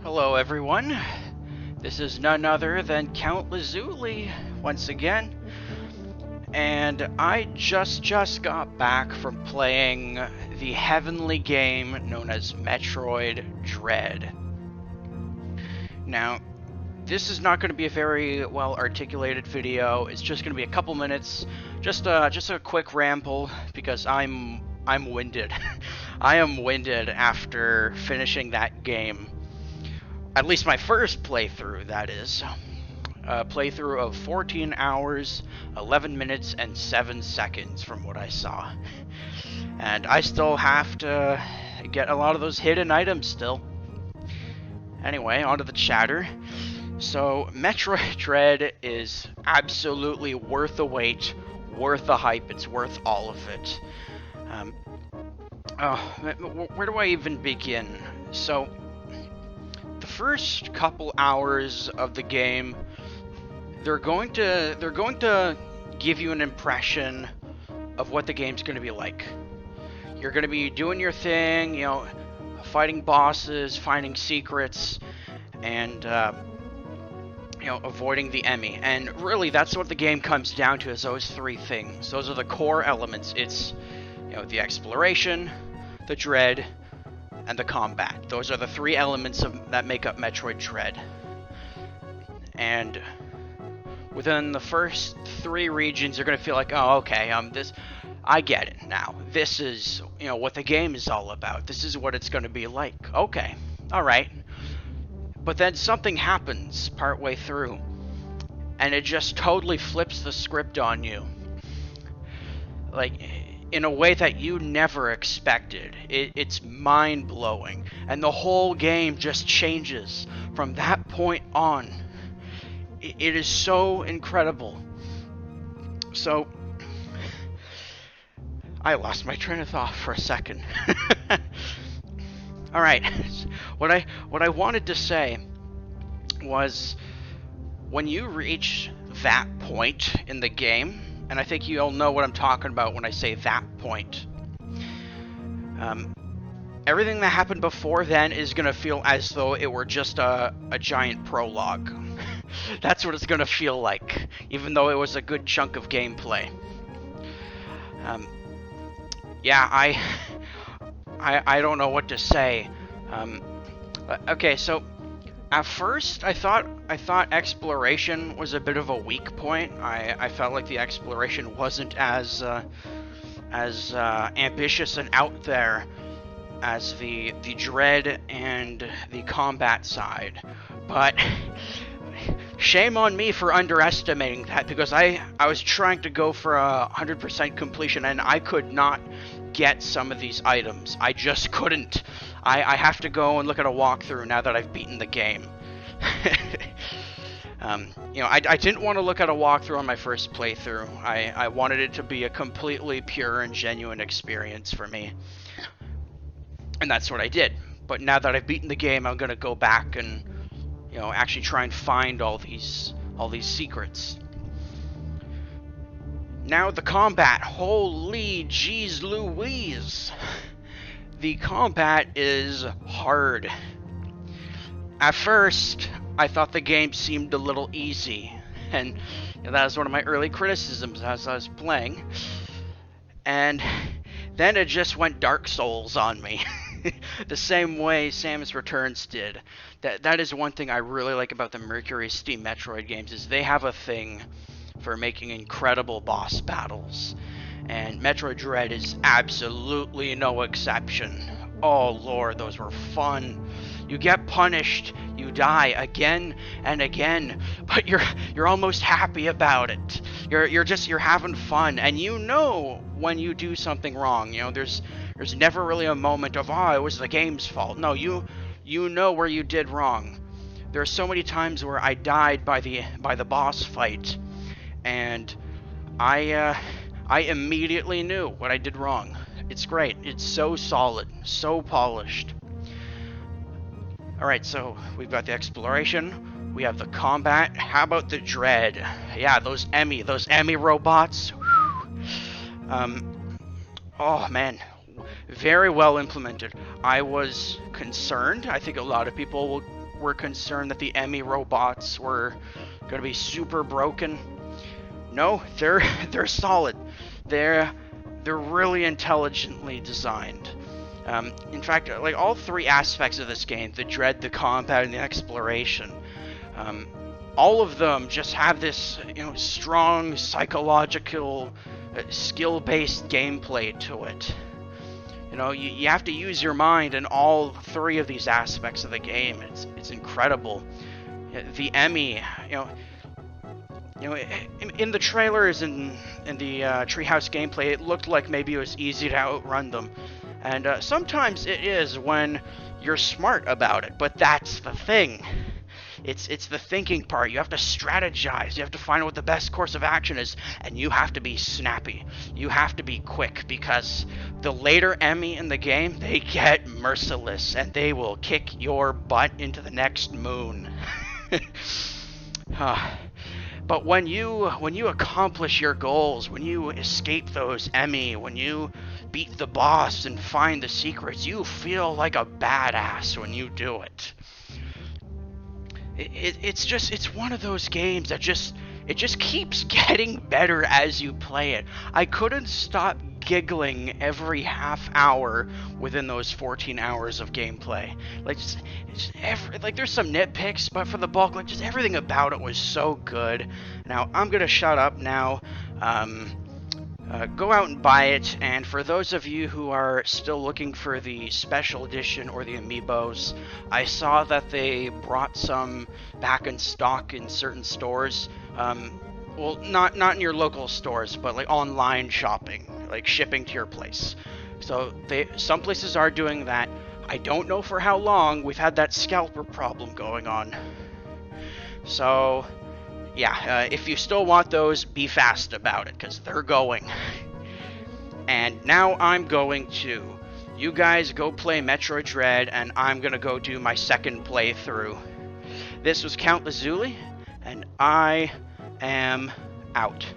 Hello everyone, this is none other than Count Lazuli once again, and I just got back from playing the heavenly game known as Metroid Dread. Now, this is not going to be a very well articulated video, it's just going to be a couple minutes, just a quick ramble, because I'm winded. I am winded after finishing that game. At least my first playthrough, that is. A playthrough of 14 hours, 11 minutes, and 7 seconds from what I saw. And I still have to get a lot of those hidden items still. Anyway, onto the chatter. So, Metroid Dread is absolutely worth the wait, worth the hype, it's worth all of it. Where do I even begin? So, the first couple hours of the game, they're going to give you an impression of what the game's going to be like. You're going to be doing your thing, you know, fighting bosses, finding secrets, and avoiding the enemy. And really, that's what the game comes down to, is those three things. Those are the core elements. It's, the exploration, the dread, and the combat. Those are the three elements that make up Metroid Dread. And within the first three regions, you're gonna feel like, oh, okay, I get it now. This is, what the game is all about. This is what it's gonna be like. Okay, all right. But then something happens partway through, and it just totally flips the script on you. Like, in a way that you never expected. It's mind-blowing. And the whole game just changes from that point on. It is so incredible. So, I lost my train of thought for a second. Alright, what I wanted to say was, when you reach that point in the game, and I think you all know what I'm talking about when I say that point. Everything that happened before then is going to feel as though it were just a giant prologue. That's what it's going to feel like, even though it was a good chunk of gameplay. I don't know what to say. Okay, so at first, I thought exploration was a bit of a weak point. I felt like the exploration wasn't as ambitious and out there as the dread and the combat side. But shame on me for underestimating that, because I was trying to go for 100% completion, and I could not get some of these items. I just couldn't. I have to go and look at a walkthrough now that I've beaten the game. I didn't want to look at a walkthrough on my first playthrough. I wanted it to be a completely pure and genuine experience for me. And that's what I did. But now that I've beaten the game, I'm going to go back and, actually try and find all these secrets. Now the combat, holy jeez Louise. The combat is hard. At first, I thought the game seemed a little easy, and that was one of my early criticisms as I was playing. And then it just went Dark Souls on me, the same way Samus Returns did. That is one thing I really like about the Mercury Steam Metroid games, is they have a thing for making incredible boss battles, and Metroid Dread is absolutely no exception. Oh lord, those were fun. You get punished, you die again and again, but you're almost happy about it. You're having fun, and when you do something wrong. There's never really a moment of, it was the game's fault. No, you know where you did wrong. There are so many times where I died by the boss fight, and I immediately knew what I did wrong. It's great. It's so solid, so polished. Alright, so we've got the exploration, we have the combat. How about the dread? Yeah, those Emmy robots. Oh man, very well implemented. I was concerned. I think a lot of people were concerned that the Emmy robots were going to be super broken. No, they're solid. They're really intelligently designed. In fact, like all three aspects of this game, the dread, the combat, and the exploration, all of them just have this, strong psychological, skill-based gameplay to it. You have to use your mind in all three of these aspects of the game. It's incredible. The Emmy, in the trailers and in the Treehouse gameplay, it looked like maybe it was easy to outrun them. And sometimes it is when you're smart about it, but that's the thing. It's the thinking part. You have to strategize. You have to find out what the best course of action is, and you have to be snappy. You have to be quick, because the later Emmy in the game, they get merciless, and they will kick your butt into the next moon. But when you accomplish your goals, when you escape those Emmy, when you beat the boss and find the secrets, you feel like a badass when you do it. It's one of those games that just keeps getting better as you play it. I couldn't stop giggling every half hour within those 14 hours of gameplay. Like there's some nitpicks, but for the bulk, like just everything about it was so good. Now I'm gonna shut up now. Go out and buy it, and for those of you who are still looking for the special edition or the amiibos, I saw that they brought some back in stock in certain stores. Well, not in your local stores, but like online shopping, like shipping to your place. So some places are doing that. I don't know for how long. We've had that scalper problem going on. So yeah, if you still want those, be fast about it, because they're going. And now I'm going to. You guys go play Metroid Dread, and I'm going to go do my second playthrough. This was Count Lazuli, and I am out.